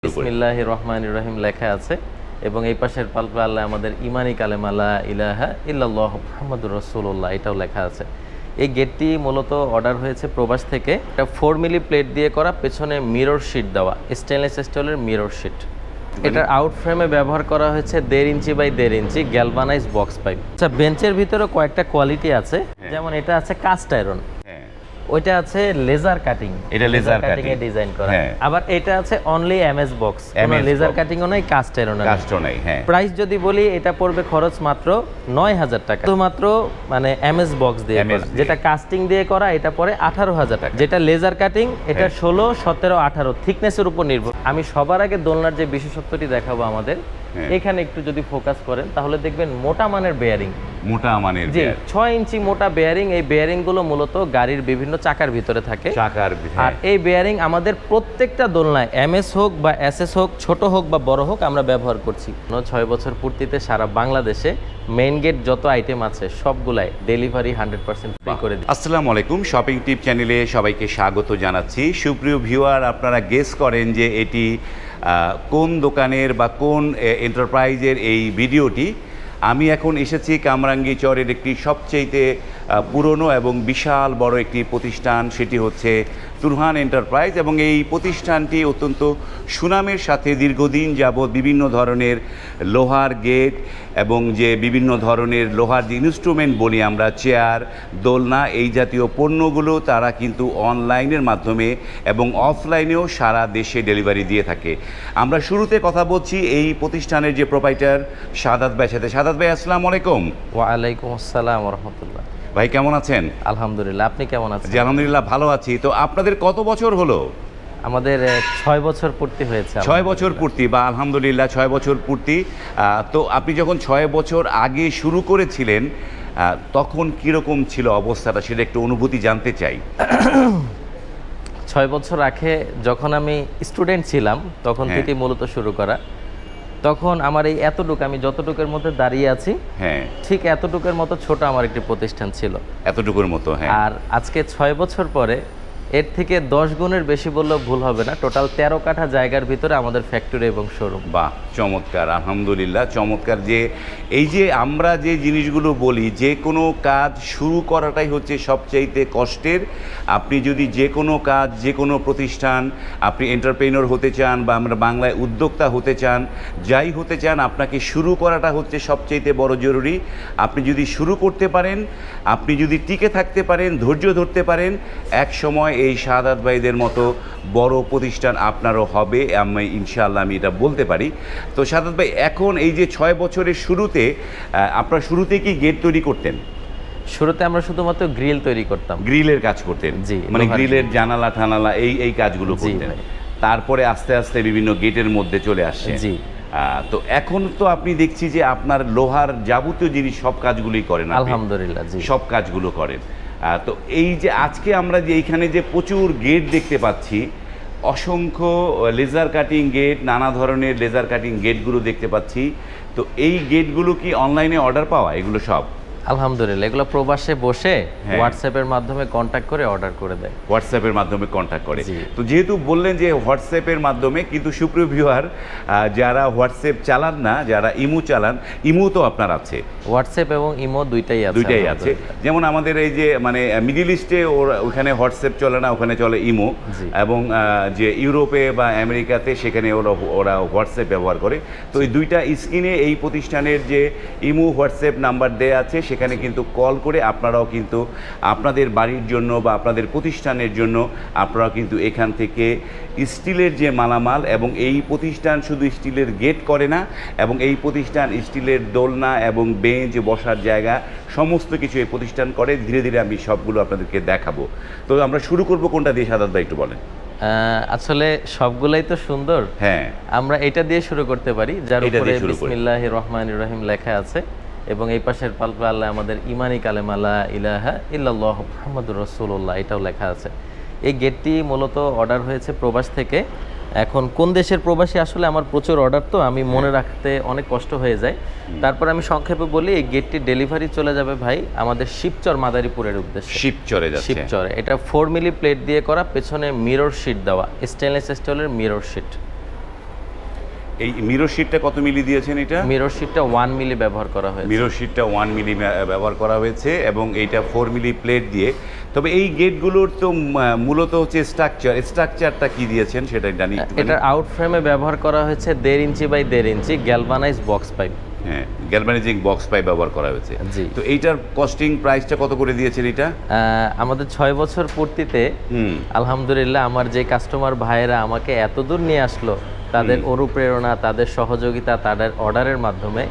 বিসমিল্লাহির রহমানির রহিম লেখা আছে এবং এই পাশের পাল্লা আল্লাহ আমাদের ইমানি কালেমা লা ইলাহা ইল্লাল্লাহু মুহাম্মাদুর রাসূলুল্লাহ এটাও লেখা আছে। এই গেটটি মূলত অর্ডার হয়েছে প্রবাস থেকে। এটা 4 মিলি প্লেট দিয়ে করা, পেছনে মিরর শিট দেওয়া, স্টেনলেস স্টিলের মিরর শিট। এটার আউট ফ্রেমে ব্যবহার করা হয়েছে 1.5 ইঞ্চি বাই 1.5 ইঞ্চি গ্যালভানাইজ বক্স পাইপ। আচ্ছা, বেঞ্চের ভিতরে কয়েকটা কোয়ালিটি আছে, যেমন এটা আছে কাস্ট আয়রন, ওইটা আছে লেজার কাটিং, এটা লেজার কাটিং এ ডিজাইন করা। আবার এটা আছে অনলি এমএস বক্স, কোনো লেজার কাটিংও নাই, কাস্ট আয়রনও নাই। প্রাইস যদি বলি, এটা পড়বে খরচ মাত্র 9000 টাকা, শুধুমাত্র মানে এমএস বক্স দিয়ে করা। যেটা কাস্টিং দিয়ে করা এটা পড়ে 18000 টাকা। যেটা লেজার কাটিং এটা 16, 17, 18 থিকনেসের উপর নির্ভর। আমি সবার আগে দোলনার যে বিশেষত্বটি দেখাবো আমাদের, এখানে একটু যদি ফোকাস করেন তাহলে দেখবেন মোটা মানের বেয়ারিং, মোটা মানের জি 6 ইঞ্চি মোটা বেয়ারিং। এই বেয়ারিং গুলো মূলত গাড়ির বিভিন্ন চাকার ভিতরে থাকে। আর এই বেয়ারিং আমাদের প্রত্যেকটা দোলনায় এমএস হোক বা এসএস হোক, ছোট হোক বা বড় হোক, আমরা ব্যবহার করছি। 6 বছর পূর্তিতে সারা বাংলাদেশে মেইন গেট যত আইটেম আছে সবগুলাই ডেলিভারি 100% ফ্রি করে দিই। আসসালামু আলাইকুম, শপিং টিপ চ্যানেলে সবাইকে স্বাগত জানাচ্ছি। সুপ্রিয় ভিউয়ার, আপনারা গেস করেন যে এটি কোন দোকানের বা কোন এন্টারপ্রাইজের এই ভিডিওটি। আমি এখন এসেছি কামরাঙ্গী চরের একটি সবচেয়ে পুরনো এবং বিশাল বড় একটি প্রতিষ্ঠান, সেটি হচ্ছে তুরহান এন্টারপ্রাইজ। এবং এই প্রতিষ্ঠানটি অত্যন্ত সুনামের সাথে দীর্ঘদিন যাবৎ বিভিন্ন ধরনের লোহার গেট এবং যে বিভিন্ন ধরনের লোহার যে ইনস্ট্রুমেন্ট বলি আমরা, চেয়ার, দোলনা, এই জাতীয় পণ্যগুলো তারা কিন্তু অনলাইনের মাধ্যমে এবং অফলাইনেও সারা দেশে ডেলিভারি দিয়ে থাকে। আমরা শুরুতে কথা বলছি এই প্রতিষ্ঠানের যে প্রোপাইটার শাহাদাত ভাইয়ের সাথে। শাহাদাত ভাই, আসসালামু আলাইকুম। ওয়ালাইকুম আসসালাম ওয়া রাহমাতুল্লাহ। ভাই কেমন আছেন? আলহামদুলিল্লাহ, আপনি কেমন আছেন? জি আলহামদুলিল্লাহ ভালো আছি। তো আপনাদের কত বছর হলো? আমাদের 6 বছর পূর্তি হয়েছে। 6 বছর পূর্তি, বা আলহামদুলিল্লাহ 6 বছর পূর্তি। তো আপনি যখন 6 বছর আগে শুরু করেছিলেন তখন কীরকম ছিল অবস্থাটা, সেটা একটু অনুভূতি জানতে চাই। 6 বছর আগে যখন আমি স্টুডেন্ট ছিলাম তখন থেকে মূলত শুরু করা। তখন আমার এই এতটুকু, আমি যতটুকুর মধ্যে দাঁড়িয়ে আছি ঠিক এতটুকুর মতো ছোট আমার একটি প্রতিষ্ঠান ছিল, এতটুকুর মতো। আর আজকে 6 বছর পরে এর থেকে 10 গুণের বেশি বললেও ভুল হবে না। টোটাল 13 কাঠা জায়গার ভিতরে আমাদের ফ্যাক্টরি এবং শোরুম। বাহ, চমৎকার, আলহামদুলিল্লাহ চমৎকার। যে এই যে আমরা যে জিনিসগুলো বলি, যে কোনো কাজ শুরু করাটাই হচ্ছে সবচাইতে কষ্টের। আপনি যদি যে কোনো কাজ, যে কোনো প্রতিষ্ঠান, আপনি এন্টারপ্রেনিউর হতে চান বা আমরা বাংলায় উদ্যোক্তা হতে চান, যাই হতে চান, আপনাকে শুরু করাটা হচ্ছে সবচাইতে বড় জরুরি। আপনি যদি শুরু করতে পারেন, আপনি যদি টিকে থাকতে পারেন, ধৈর্য ধরতে পারেন, এক সময় এই শাহাদাত ভাইদের মতো বড় প্রতিষ্ঠান আপনারও হবে, আমি ইনশাআল্লাহ আমি এটা বলতে পারি। তো শাহাদাত ভাই, এখন এই যে 6 বছরের শুরুতে আপনার শুরুতে কি গেট তৈরি করতেন? শুরুতে আমরা শুধুমাত্র গ্রিল তৈরি করতাম, গ্রিলের কাজ করতেন, জি, মানে গ্রিলের জানালা ঠানালা এই কাজগুলো করতেন। তারপরে আস্তে আস্তে বিভিন্ন গেটের মধ্যে চলে আসছে। জি। তো এখন তো আপনি দেখছি যে আপনার লোহার যাবতীয় জিনিস সব কাজগুলোই করেন, আলহামদুলিল্লাহ, জি, সব কাজগুলো করেন। তো এই যে আজকে আমরা যে এইখানে যে প্রচুর গেট দেখতে পাচ্ছি, অসংখ্য লেজার কাটিং গেট, নানা ধরনের লেজার কাটিং গেটগুলো দেখতে পাচ্ছি, তো এই গেটগুলো কি অনলাইনে অর্ডার পাওয়া? এগুলো সব আলহামদুলিল্লাহ এগুলো প্রবাসে বসে হোয়াটসঅ্যাপের মাধ্যমে কন্ট্যাক্ট করে অর্ডার করে দেয়। হোয়াটসঅ্যাপের মাধ্যমে কন্ট্যাক্ট করে। তো যেহেতু বললেন যে হোয়াটসঅ্যাপের মাধ্যমে, কিন্তু সুপ্রিয় ভিউয়ার, যারা হোয়াটসঅ্যাপ চালান না, যারা ইমো চালান, ইমো তো আপনার আছে? হোয়াটসঅ্যাপ এবং ইমো দুইটাই আছে। যেমন আমাদের এই যে মানে মিডল ইস্টে ওখানে হোয়াটসঅ্যাপ চলে না, ওখানে চলে ইমো। এবং যে ইউরোপে বা আমেরিকাতে সেখানে ওরা হোয়াটসঅ্যাপ ব্যবহার করে। তো এই দুইটা স্ক্রিনে এই প্রতিষ্ঠানের যে ইমো হোয়াটসঅ্যাপ নাম্বার দেয়া আছে, সেখানে কিন্তু কল করে আপনারাও কিন্তু আপনাদের বাড়ির জন্য বা আপনাদের প্রতিষ্ঠানের জন্য আপনারাও কিন্তু এখান থেকে স্টিলের যে মালামাল, এবং এই প্রতিষ্ঠান শুধু স্টিলের গেট করে না, এবং এই প্রতিষ্ঠান স্টিলের দোলনা এবং বেঞ্চ, বসার জায়গা, সমস্ত কিছু এই প্রতিষ্ঠান করে। ধীরে ধীরে আমি সবগুলো আপনাদেরকে দেখাবো। তো আমরা শুরু করব কোনটা দিয়ে, শাহাদাত ভাই একটু বলেন। আসলে সবগুলাই তো সুন্দর, আমরা এটা দিয়ে শুরু করতে পারি, যার উপরে বিসমিল্লাহির রহমানির রহিম লেখা আছে এবং এই পাশের পাল্লা আল্লাহ আমাদের ইমানি কালেমা লা ইলাহা ইল্লাল্লাহু মুহাম্মাদুর রাসূলুল্লাহ এটাও লেখা আছে। এই গেটটি মূলত অর্ডার হয়েছে প্রবাস থেকে। এখন কোন দেশের প্রবাসী আসলে আমার প্রচুর অর্ডার, তো আমি মনে রাখতে অনেক কষ্ট হয়ে যায়। তারপর আমি সংক্ষেপে বলি, এই গেটটি ডেলিভারি চলে যাবে ভাই আমাদের শিবচর মাদারীপুরের উদ্দেশ্যে। শিবচরে এটা 4 মিলি প্লেট দিয়ে করা, পেছনে মিরর শিট দেওয়া, স্টেনলেস স্টিলের মিরর শিট। এই মিরর শিটটা কত মিলি দিয়েছেন এটা? মিরর শিটটা 1 মিলি ব্যবহার করা হয়েছে। মিরর শিটটা 1 মিলি ব্যবহার করা হয়েছে এবং এইটা 4 মিলি প্লেট দিয়ে। তবে এই গেটগুলোর তো মূলত হচ্ছে স্ট্রাকচারটা কি দিয়েছেন সেটা জানি একটু। এটা আউট ফ্রেমে ব্যবহার করা হয়েছে 1.5 ইঞ্চি বাই 1.5 ইঞ্চি গ্যালভানাইজ বক্স পাইপ। হ্যাঁ, গ্যালভানাইজিং বক্স পাইপ ব্যবহার করা হয়েছে। জি। তো এইটার কস্টিং প্রাইসটা কত করে দিয়েছেন এটা? আমাদের 6 বছর পূর্তিতে আলহামদুলিল্লাহ আমার যে কাস্টমার ভাইয়েরা আমাকে এত দূর নিয়ে আসলো, তাদের অনুপ্রেরণা, তাদের সহযোগিতা, তাদের অর্ডারের মাধ্যমে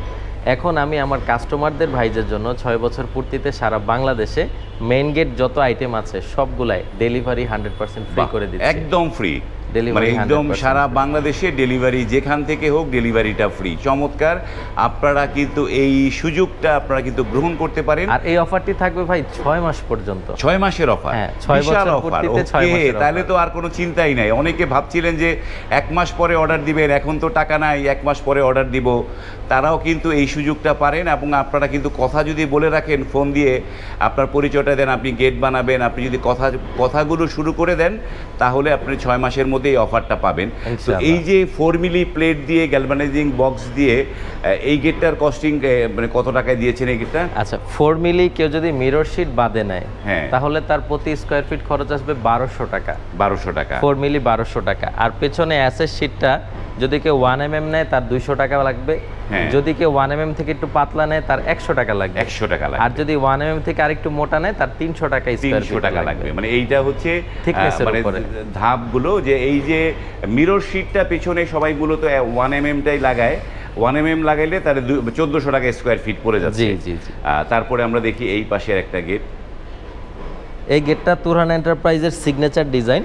এখন আমি আমার কাস্টমারদের ভাইদের জন্য 6 বছর পূর্তিতে সারা বাংলাদেশে মেইন গেট যত আইটেম আছে সবগুলাই ডেলিভারি 100% ফ্রি করে দিচ্ছি। একদম ফ্রি, মানে একদম সারা বাংলাদেশে ডেলিভারি, যেখান থেকে হোক ডেলিভারিটা ফ্রি। চমৎকার। আপনারা কিন্তু এই সুযোগটা আপনারা কিন্তু গ্রহণ করতে পারেন। আর এই অফারটি থাকবে ভাই 6 মাস পর্যন্ত। 6 মাসের অফার। হ্যাঁ, 6 বছর পূর্তিতে 6 মাসের অফার। তাহলে তো আর কোনো চিন্তাই নাই। অনেকে ভাবছিলেন যে 1 মাস পরে অর্ডার দিবেন, এখন তো টাকা নাই, 1 মাস পরে অর্ডার দিব। তারাও কিন্তু এই সুযোগটা পারেন এবং আপনারা কিন্তু কথা যদি বলে রাখেন, ফোন দিয়ে আপনার পরিচয়টা দেন, আপনি গেট বানাবেন, আপনি যদি কথাগুলো শুরু করে দেন তাহলে আপনি 6 মাসের মধ্যে এই অফারটা পাবেন। তো এই যে 4 মিলি প্লেট দিয়ে গ্যালভানাইজিং বক্স দিয়ে এই গেটটার কস্টিং মানে কত টাকায় দিয়েছেন এই গেটটা? আচ্ছা, 4 মিলি কেউ যদি মিরর শিট বাদে নেয় তাহলে তার প্রতি স্কয়ার ফিট খরচ আসবে 1200 টাকা। 1200 টাকা। 4 মিলি 1200 টাকা। আর পেছনে অ্যাসেস শিটটা যদি কেউ 1 mm নেয় তার 200 টাকা লাগবে। যদি কেউ 1 mm থেকে একটু পাতলা নেয় তার 100 টাকা লাগবে। 100 টাকা লাগবে। আর যদি 1 mm থেকে আরেকটু মোটা নেয় তার 300 টাকা স্কয়ার ফিট লাগবে। মানে এইটা হচ্ছে মানে ধাপগুলো, যে এই যে মিরর শিটটা পেছনে সবাইগুলো তো 1 mm টাই লাগায়। 1 mm লাগাইলে তাহলে 1400 টাকা স্কয়ার ফিট পড়ে যাচ্ছে। জি জি জি। তারপরে আমরা দেখি এই পাশের একটা গেট। এই গেটটা তুরহান এন্টারপ্রাইজের সিগনেচার ডিজাইন।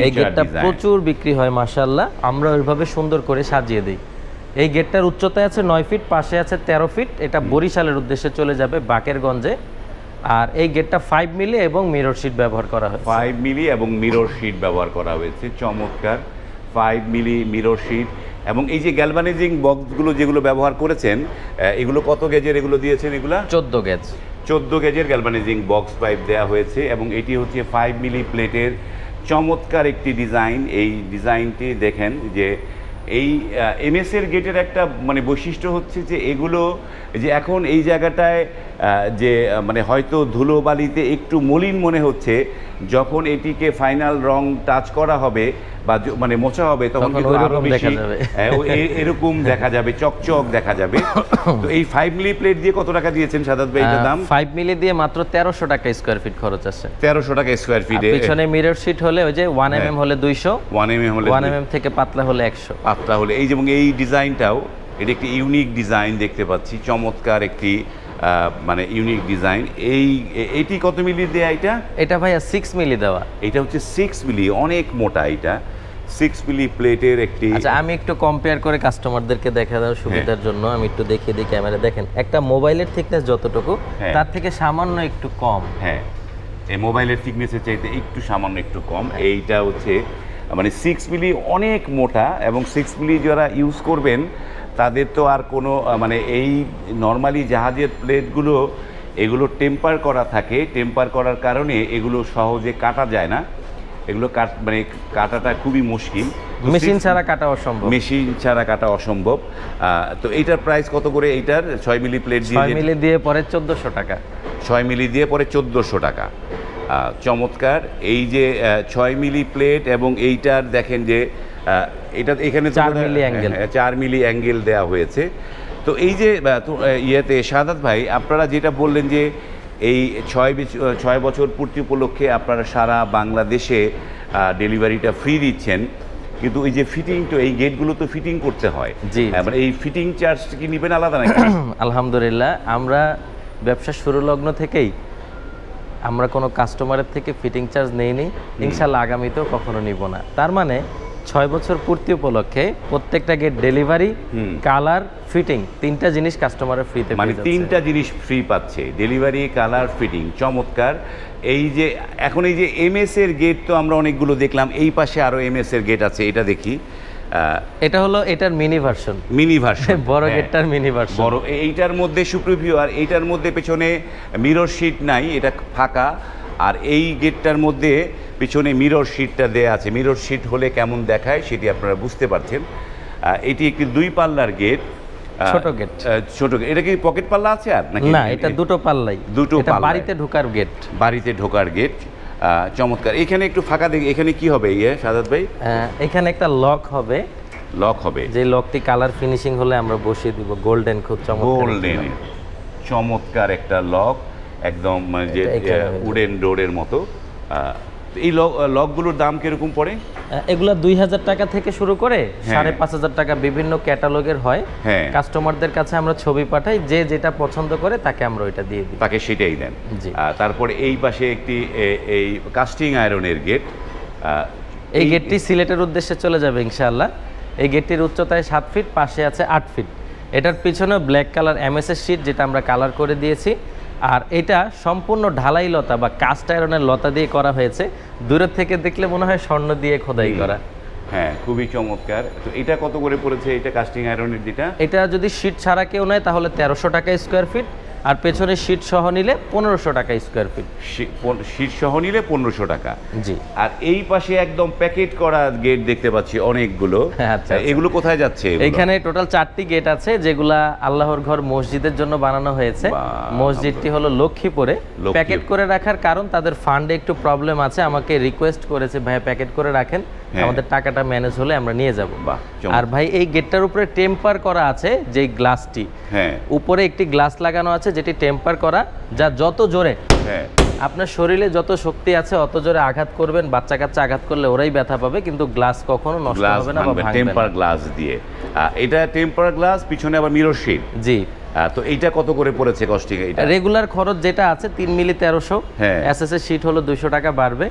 এই গেটটা প্রচুর বিক্রি হয় মাশাআল্লাহ। আমরা ওইভাবে সুন্দর করে সাজিয়ে দিই। এই গেটটার উচ্চতায় আছে 9 ফিট, পাশে আছে 13 ফিট। এটা বরিশালের উদ্দেশ্যে চলে যাবে বাকেরগঞ্জে। আর এই গেটটা 5 মিলি এবং মিরর শিট ব্যবহার করা হয়েছে। 5 মিলি এবং মিরর শিট ব্যবহার করা হয়েছে। চমৎকার। 5 মিলি মিরর শিট এবং এই যে গ্যালভানাইজিং বক্সগুলো যেগুলো ব্যবহার করেছেন, এগুলো কত গেজের এগুলো দিয়েছেন? এগুলা 14 গেজ। 14 গেজের গ্যালভানাইজিং বক্স পাইপ দেওয়া হয়েছে এবং এটি হচ্ছে 5 মিলি প্লেটের চমৎকার একটি ডিজাইন। এই ডিজাইনটি দেখেন যে এই এমএসের গেটের একটা মানে বৈশিষ্ট্য হচ্ছে যে এগুলো যে এখন এই জায়গাটায় যে মানে হয়তো ধুলোবালিতে একটু মলিন মনে হচ্ছে, যখন এটিকে ফাইনাল রং টাচ করা হবে বা মানে মোছা হবে তখন কিন্তু আরো বেশি এরকম দেখা যাবে, চকচক দেখা যাবে। তো এই 5 মিলি প্লেট দিয়ে কত টাকা দিয়েছেন সাদাত ভাই এটার দাম? 5 মিলি দিয়ে মাত্র 1300 টাকা স্কয়ার ফিট খরচ আছে। 1300 টাকা স্কয়ার ফিটে। পিছনে মিরর শিট হলে ওই যে 1 mm হলে 200, 1 mm হলে 1 mm থেকে পাতলা হলে 100। পাতলা হলে এই যেমন এই ডিজাইনটাও এটা একটি ইউনিক ডিজাইন দেখতে পাচ্ছি, চমৎকার একটি মানে ইউনিক ডিজাইন। এইটি কত মিলি দেয়া এটা? এটা ভাইয়া 6 মিলি দেওয়া। এটা হচ্ছে 6 মিলি, অনেক মোটা। এটা 6 মিলি প্লেটের একটি। আচ্ছা, আমি একটু কম্পেয়ার করে কাস্টমারদেরকে দেখা দেওয়ার সুবিধার জন্য আমি একটু দেখিয়ে দিই ক্যামেরা। দেখেন একটা মোবাইলের থিকনেস যতটুকু তার থেকে সামান্য একটু কম। হ্যাঁ, এই মোবাইলের থিকনেসের চাইতে একটু সামান্য একটু কম। এইটা হচ্ছে মানে 6 মিলি, অনেক মোটা। এবং 6 মিলি যারা ইউজ করবেন তাদের তো আর কোনো মানে এই নর্মালি জাহাজের প্লেটগুলো এগুলো টেম্পার করা থাকে, টেম্পার করার কারণে এগুলো সহজে কাটা যায় না। এগুলো মানে কাটাটা খুবই মুশকিল, মেশিন ছাড়া কাটা অসম্ভব। মেশিন ছাড়া কাটা অসম্ভব। তো এইটার প্রাইস কত করে? এইটার 6 মিলি প্লেট দিয়ে 6 মিলি দিয়ে পরে 1400 টাকা। 6 মিলি দিয়ে পরে 1400 টাকা। চমৎকার। এই যে 6 মিলি প্লেট এবং এইটার দেখেন যে এটা এখানে 4 মিলি অ্যাঙ্গেল, 4 মিলি অ্যাঙ্গেল দেওয়া হয়েছে। তো এই যে ইয়েতে সাদাত ভাই আপনারা যেটা বললেন যে এই 6 বছর পূর্তি উপলক্ষে আপনারা সারা বাংলাদেশে ডেলিভারিটা ফ্রি দিচ্ছেন, কিন্তু এই যে ফিটিং, তো এই গেটগুলো তো ফিটিং করতে হয়। জি, মানে এই ফিটিং চার্জ কি নেবেন আলাদা নাকি? আলহামদুলিল্লাহ, আমরা ব্যবসা শুরু লগ্ন থেকেই আমরা কোনো কাস্টমারের থেকে ফিটিং চার্জ নেইনি, ইনশাল্লাহ আগামীতেও কখনো নিব না। তার মানে 6 বছর পূর্তি উপলক্ষে প্রত্যেকটা গেট ডেলিভারি, কালার, ফিটিং, 3টা জিনিস কাস্টমারের ফ্রিতে, মানে 3টা জিনিস ফ্রি পাচ্ছে, ডেলিভারি, কালার, ফিটিং। চমৎকার। এই যে এখন এই যে এমএস এর গেট তো আমরা অনেকগুলো দেখলাম, এই পাশে আরো এমএস এর গেট আছে, এটা দেখি। এটা হলো এটার মিনি ভার্সন। মিনি ভার্সন, বড় গেটটার মিনি ভার্সন। বড় এইটার মধ্যে সুপ্রিভিউ, আর এইটার মধ্যে পেছনে মিরর শিট নাই, এটা ফাঁকা। আর এই গেটটার মধ্যে পিছনে মিরর শিটটা দেয়া আছে। মিরর শিট হলে কেমন দেখায় সেটি আপনারা বুঝতে পারছেন। এটি একটি 2 পাল্লার গেট, ছোট গেট। ছোট গেট। এটা কি পকেট পাল্লা আছে আর নাকি? না, এটা দুটো পাল্লাই। দুটো পাল্লা, বাড়িতে ঢোকার গেট। বাড়িতে ঢোকার গেট। চমৎকার। এখানে একটু ফাঁকা দেখি, এখানে কি হবে সাদাত ভাই? এখানে একটা লক হবে। লক হবে, যে লকটি কালার ফিনিশিং হলে আমরা বসিয়ে দিব গোল্ডেন, খুব চমৎকার গোল্ডেন, চমৎকার একটা লক, একদম মানে যে উডেন ডোরের মতো। এই লকগুলোর দাম কিরকম পড়ে? এগুলা 2000 টাকা থেকে শুরু করে 5500 টাকা বিভিন্ন ক্যাটালগের হয়। কাস্টমারদের কাছে আমরা ছবি পাঠাই, যে যেটা পছন্দ করে তাকে আমরা ওইটা দিয়ে দিই, তাকে সেটাই দেন। তারপরে এই পাশে একটি এই কাস্টিং আয়রনের গেট। এই গেটটি সিলেটের উদ্দেশ্যে চলে যাবে ইনশাআল্লাহ। এই গেটটির উচ্চতায় 7 ফিট, পাশে আছে 8 ফিট। এটার পিছনে ব্ল্যাক কালার এমএসএস শীট, যেটা আমরা কালার করে দিয়েছি। আর এটা সম্পূর্ণ ঢালাই লতা বা কাস্ট আয়রনের লতা দিয়ে করা হয়েছে। দূরের থেকে দেখলে মনে হয় স্বর্ণ দিয়ে খোদাই করা। হ্যাঁ, খুবই চমৎকার। তো এটা কত করে পড়েছে এটা কাস্টিং আয়রনের যেটা? এটা যদি শীট ছাড়া কেউ নেয় তাহলে 1300 টাকা স্কোয়ার ফিট, আর পেছনে শীট সহ নিলে 1500 টাকা স্কোয়ার ফিট। শীট সহ নিলে 1500 টাকা। জি। আর এই পাশে একদম প্যাকেট করা গেট দেখতে পাচ্ছি অনেকগুলো। আচ্ছা, এগুলো কোথায় যাচ্ছে? এখানে টোটাল 4টি গেট আছে, যেগুলা আল্লাহর ঘর মসজিদের জন্য বানানো হয়েছে। মসজিদটি হলো লক্ষ্মীপুরে। প্যাকেট করে রাখার কারণ তাদের ফান্ডে একটু প্রবলেম আছে, আমাকে রিকোয়েস্ট করেছে ভাই প্যাকেট করে রাখেন, আমাদের টাকাটা ম্যানেজ হলে আমরা নিয়ে যাব। আর ভাই এই গেটটার উপরে টেম্পার করা আছে, যে গ্লাসটি উপরে একটি গ্লাস লাগানো আছে যেটি টেম্পার করা, যা যত জোরে আপনার শরীরে যত শক্তি আছে অত জোরে আঘাত করবেন, বাচ্চা কাচ্চা আঘাত করলে ওরাই ব্যথা পাবে, কিন্তু গ্লাস কখনো নষ্ট হবে না বা ভাঙবে না। টেম্পার গ্লাস দিয়ে, এটা টেম্পার গ্লাস, পিছনে আবার মিরর শিট। জি। তো এইটা কত করে পড়েছে কস্টিং? এটা রেগুলার খরচ যেটা আছে 3 মিলি 1300, এসএস এর শীট হলো 200 টাকা বাড়বে,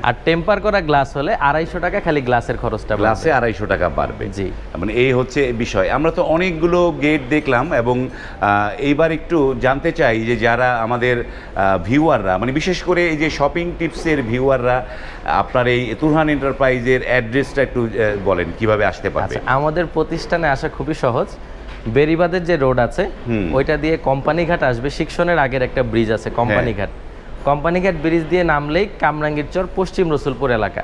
আর টেম্পার করা গ্লাস হলে 250 টাকা, খালি গ্লাসের খরচটা গ্লাসে 250 টাকা বাড়বে। জি, মানে এই হচ্ছে বিষয়। আমরা তো অনেকগুলো গেট দেখলাম, এবং এইবার একটু জানতে চাই যে যারা আমাদের ভিউয়াররা, মানে বিশেষ করে এই যে শপিং টিপসের ভিউয়াররা, আপনার এই তুরহান এন্টারপ্রাইজের অ্যাড্রেসটা একটু বলেন কিভাবে আসতে পারবে? আমাদের প্রতিষ্ঠানে আসা খুবই সহজ। বেরিবাদের যে রোড আছে ওইটা দিয়ে কোম্পানিঘাট আসবে, শিক্ষণের আগের একটা ব্রিজ আছে কোম্পানিঘাট। কোম্পানিঘাট ব্রিজ দিয়ে নামলেই কামরাঙ্গীর চর পশ্চিম রসুলপুর এলাকা।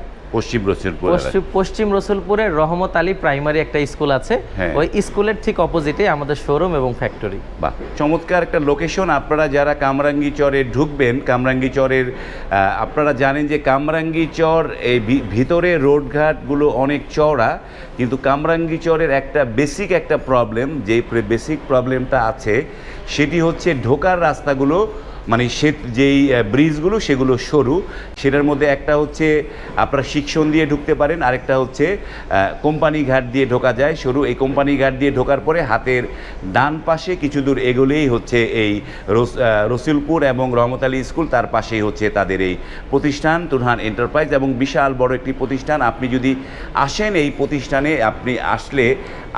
পশ্চিম রসুলপুরে রহমত আলী প্রাইমারি একটা স্কুল আছে, ওই স্কুলের ঠিক অপোজিটে আমাদের শোরুম এবং ফ্যাক্টরি। বাহ, চমৎকার একটা লোকেশন। আপনারা যারা কামরাঙ্গী চরে ঢুকবেন, কামরাঙ্গী চরের আপনারা জানেন যে কামরাঙ্গী চর এই ভিতরে রোডঘাটগুলো অনেক চওড়া, কিন্তু কামরাঙ্গী চরের একটা বেসিক একটা প্রবলেম, যে বেসিক প্রবলেমটা আছে সেটি হচ্ছে ঢোকার রাস্তাগুলো, মানে যেই ব্রিজগুলো সেগুলো সরু। সেটার মধ্যে একটা হচ্ছে আপনারা শিক্ষণ দিয়ে ঢুকতে পারেন, আরেকটা হচ্ছে কোম্পানি ঘাট দিয়ে ঢোকা যায় সরু। এই কোম্পানি ঘাট দিয়ে ঢোকার পরে হাতের ডান পাশে কিছু দূর এগোলেই হচ্ছে এই রসুলপুর এবং রহমত আলী স্কুল, তার পাশেই হচ্ছে তাদের এই প্রতিষ্ঠান তুরহান এন্টারপ্রাইজ, এবং বিশাল বড় একটি প্রতিষ্ঠান। আপনি যদি আসেন এই প্রতিষ্ঠানে, আপনি আসলে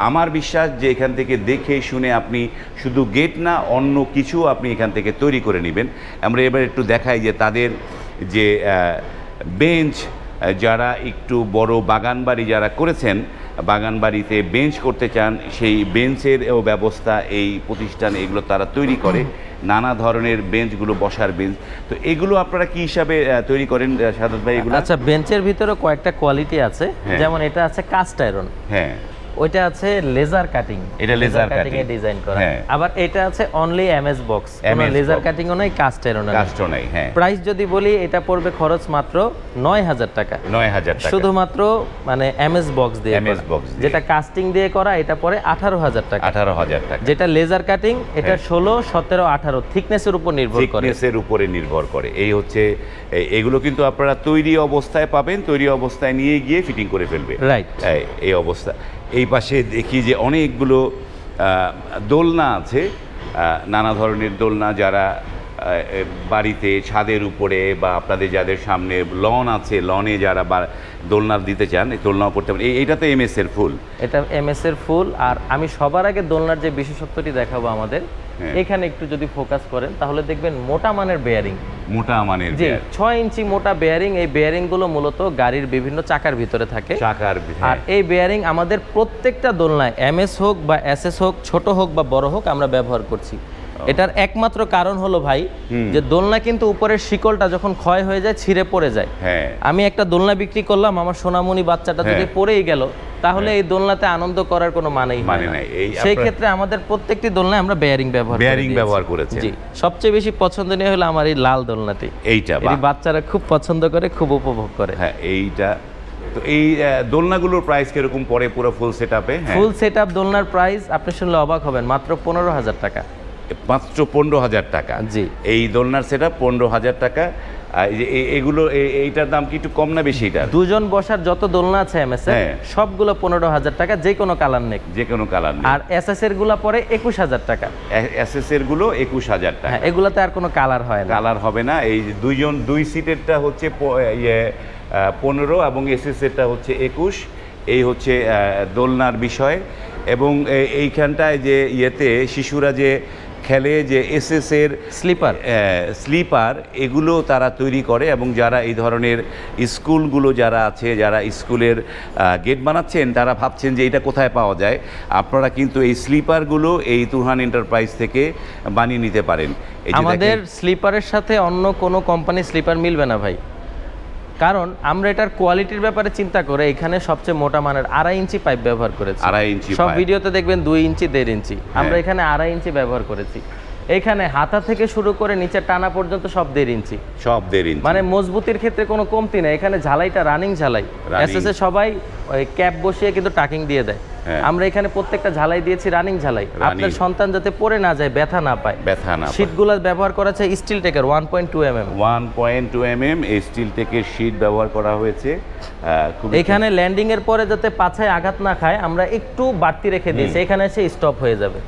আমার বিশ্বাস যে এখান থেকে দেখে শুনে আপনি শুধু গেট না, অন্য কিছু আপনি এখান থেকে তৈরি করে নেবেন। আমরা এবার একটু দেখাই যে তাদের যে বেঞ্চ, যারা একটু বড় বাগান বাড়ি যারা করেছেন, বাগান বাড়িতে বেঞ্চ করতে চান, সেই বেঞ্চের ব্যবস্থা এই প্রতিষ্ঠান এগুলো তারা তৈরি করে। নানা ধরনের বেঞ্চগুলো, বসার বেঞ্চ। তো এগুলো আপনারা কি হিসাবে তৈরি করেন সাদাত ভাই এগুলো? আচ্ছা, বেঞ্চের ভিতরে কয়েকটা কোয়ালিটি আছে, যেমন এটা আছে কাস্ট আয়রন, ওইটা আছে লেজার কাটিং, এটা লেজার কাটিং এ ডিজাইন করা। আবার এটা আছে অনলি এমএস বক্স, কোনো লেজার কাটিং ও নাই, কাস্ট আয়রন ও নাই। প্রাইস যদি বলি, এটা পড়বে খরচ মাত্র 9000 টাকা। 9000 টাকা শুধুমাত্র মানে এমএস বক্স দিয়ে, যেটা কাস্টিং দিয়ে করা এটা পড়ে 18000 টাকা। 18000 টাকা। যেটা লেজার কাটিং, এটা 16, 17, 18 থিকনেসের উপর নির্ভর করে, থিকনেসের উপরে নির্ভর করে। এই হচ্ছে, এগুলো কিন্তু আপনারা তৈরি অবস্থায় পাবেন, তৈরি অবস্থায় নিয়ে গিয়ে ফিটিং করে ফেলবে। রাইট, এই অবস্থা। এই পাশে দেখি যে অনেকগুলো দোলনা আছে, নানা ধরনের দোলনা, যারা বাড়িতে ছাদের উপরে বা আপনাদের যাদের সামনে লন আছে, লনে যারা দোলনা দিতে চান, এই দোলনাও করতে পারেন। এইটা তো এমএস এর ফুল, এটা এমএস এর ফুল। আর আমি সবার আগে দোলনার যে বিশেষত্বটি দেখাবো আমাদের, এখানে একটু যদি ফোকাস করেন তাহলে দেখবেন মোটা মানের বেয়ারিং, মোটা মানের, জি 6 ইঞ্চি মোটা বেয়ারিং। এই বেয়ারিং গুলো মূলত গাড়ির বিভিন্ন চাকার ভিতরে থাকে, আর এই বেয়ারিং আমাদের প্রত্যেকটা দোলনায় এমএস হোক বা এসএস হোক, ছোট হোক বা বড় হোক, আমরা ব্যবহার করছি। এটার একমাত্র কারণ হলো ভাই যে দোলনা কিন্তু উপরের শিকলটা যখন ক্ষয় হয়ে যায় ছিঁড়ে পড়ে যায়। আমি একটা দোলনা বিক্রি করলাম, আমার সোনামণি বাচ্চাটা যদি পড়েই গেল তাহলে এই দোলনাতে আনন্দ করার কোনো মানেই হয় না। সেই ক্ষেত্রে আমাদের প্রত্যেকটি দোলনায় আমরা বেয়ারিং ব্যবহার করেছি। জি, সবচেয়ে বেশি পছন্দনীয় হলো আমার এই লাল দোলনাটি। এইটা বাচ্চারা খুব পছন্দ করে, খুব উপভোগ করে। হ্যাঁ, এইটা তো এই দোলনাগুলোর প্রাইস কিরকম পড়ে পুরো ফুল সেটআপে? ফুল সেটআপ দোলনার প্রাইস আপনি শুনলে অবাক হবেন, মাত্র 15,000 টাকা। মাত্র 15,000 টাকা? জি, এই দোলনার সেটআপ 15,000 টাকা। এগুলো এইটার দাম কি একটু কম না বেশি? এটা দুজন বসার যত দোলনা আছে এমএস এর সবগুলো 15,000 টাকা, যে কোনো কালার নেই, যে কোনো কালার নেই। আর এসএস এর গুলো পরে 21,000 টাকা। এসএস এর গুলো 21,000 টাকা। হ্যাঁ, এগুলাতে আর কোনো কালার হয় না, কালার হবে না। এই দুই সিটেরটা হচ্ছে 15 এবং এসএস এরটা হচ্ছে 21। এই হচ্ছে দোলনার বিষয়। এবং এইখানটায় যে শিশুরা যে খেলে, যে এসএস এর স্লিপার এগুলো তারা তৈরি করে। এবং যারা এই ধরনের স্কুলগুলো যারা আছে, যারা স্কুলের গেট বানাচ্ছেন, তারা ভাবছেন যে এটা কোথায় পাওয়া যায়, আপনারা কিন্তু এই স্লিপারগুলো এই তুরহান এন্টারপ্রাইজ থেকে বানিয়ে নিতে পারেন। আমাদের স্লিপারের সাথে অন্য কোনো কোম্পানি স্লিপার মিলবে না ভাই, কারণ আমরা এটার কোয়ালিটির ব্যাপারে চিন্তা করে এখানে সবচেয়ে মোটা মানের 2.5 ইঞ্চি পাইপ ব্যবহার করেছি। 2.5 ইঞ্চি? সব ভিডিওতে দেখবেন 2 ইঞ্চি 1.5 ইঞ্চি, আমরা এখানে 2.5 ইঞ্চি ব্যবহার করেছি। এখানে হাতা থেকে শুরু করে নিচে টানা পর্যন্ত সব 1.5 ইঞ্চি, সব 1.5 ইঞ্চি। মানে মজবুতির ক্ষেত্রে কোনো কমতি নেই। এখানে ঝালাইটা রানিং ঝালাই, এসএস এ সবাই ওই ক্যাপ বসিয়ে কিন্তু টাকিং দিয়ে দেয়, আমরা এখানে প্রত্যেকটা ঝালাই দিয়েছি রানিং ঝালাই। আপনার সন্তান যাতে পড়ে না যায়, ব্যথা না পায়। শীটগুলো ব্যবহার করা হয়েছে স্টিল টেকের 1.2 mm। 1.2 mm এই স্টিল টেকের শীট ব্যবহার করা হয়েছে। এখানে ল্যান্ডিং এর পরে যাতে পাছায় আঘাত না খায় আমরা একটু বাড়তি রেখে দিয়েছি, এখানে এসে স্টপ হয়ে যাবে,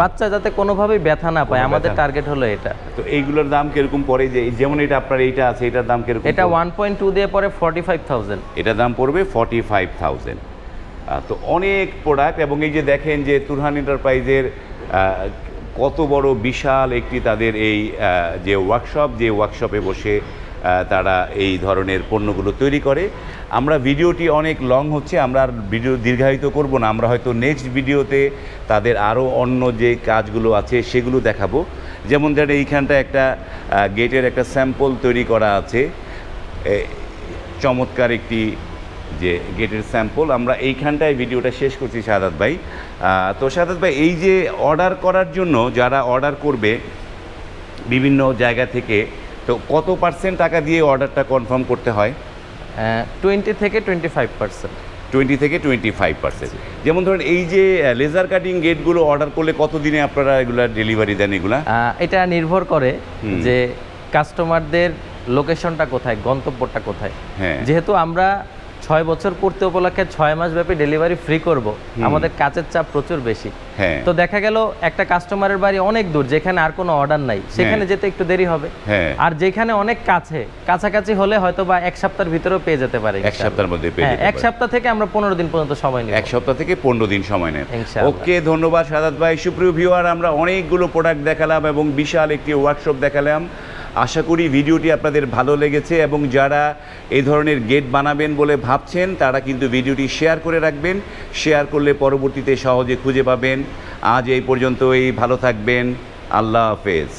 বাচ্চা যাতে কোনোভাবেই ব্যথা না পায়। আমাদের টার্গেট হলো এটা। তো এইগুলোর দাম কিরকম পড়ে? যে যেমন এটা আপনার এইটা আছে, এটার দাম কিরকম? এটা 1.2 দিয়ে পরে 45,000। এটার দাম পড়বে 45,000। তো অনেক প্রোডাক্ট। এবং এই যে দেখেন যে তুরহান এন্টারপ্রাইজের কত বড় বিশাল একটি তাদের এই যে ওয়ার্কশপে বসে তারা এই ধরনের পণ্যগুলো তৈরি করে। আমরা ভিডিওটি অনেক লং হচ্ছে, আমরা আর ভিডিও দীর্ঘায়িত করব না। আমরা হয়তো নেক্সট ভিডিওতে তাদের আরও অন্য যে কাজগুলো আছে সেগুলো দেখাবো। যেমন ধরেন এইখানটা একটা গেটের একটা স্যাম্পল তৈরি করা আছে, চমৎকার একটি যে গেটের স্যাম্পল। আমরা এইখানটায় ভিডিওটা শেষ করছি শাহাদাত ভাই। তো শাহাদাত ভাই, এই যে অর্ডার করার জন্য যারা অর্ডার করবে বিভিন্ন জায়গা থেকে, তো কত % টাকা দিয়ে অর্ডারটা কনফার্ম করতে হয়? 20 থেকে 25%। 20 থেকে 25%। যেমন ধরেন এই যে লেজার কাটিং গেটগুলো অর্ডার করলে কত দিনে আপনারা এগুলা ডেলিভারি দেন? এগুলা এটা নির্ভর করে যে কাস্টমারদের লোকেশনটা কোথায়, গন্তব্যটা কোথায়। যেহেতু আমরা 6 বছর পূর্তি উপলক্ষে 6 মাস ব্যাপী ডেলিভারি ফ্রি করব, আমাদের কাজের চাপ প্রচুর বেশি। তো দেখা গেল একটা কাস্টমারের বাড়ি অনেক দূর, যেখানে আর কোনো অর্ডার নাই, সেখানে যেতে একটু দেরি হবে। আর যেখানে অনেক কাছাকাছি হলে হয়তো বা 1 সপ্তাহের ভিতরেও পেয়ে যেতে পারে। 1 সপ্তাহের মধ্যে পেয়ে যেতে পারে। 1 সপ্তাহ থেকে আমরা 15 দিন পর্যন্ত সময় নিই। 1 সপ্তাহ থেকে 15 দিন সময় নেন। ওকে, ধন্যবাদ শাহাদাত ভাই। সুপ্রিয় ভিউয়ার, আমরা অনেকগুলো প্রোডাক্ট দেখালাম এবং বিশাল একটি ওয়ার্কশপ দেখালাম। আশা করি ভিডিওটি আপনাদের ভালো লেগেছে এবং যারা এই ধরনের গেট বানাবেন বলে ভাবছেন তারা কিন্তু ভিডিওটি শেয়ার করে রাখবেন। শেয়ার করলে পরবর্তীতে সহজে খুঁজে পাবেন। আজ এই পর্যন্তই, ভালো থাকবেন। আল্লাহ হাফেজ।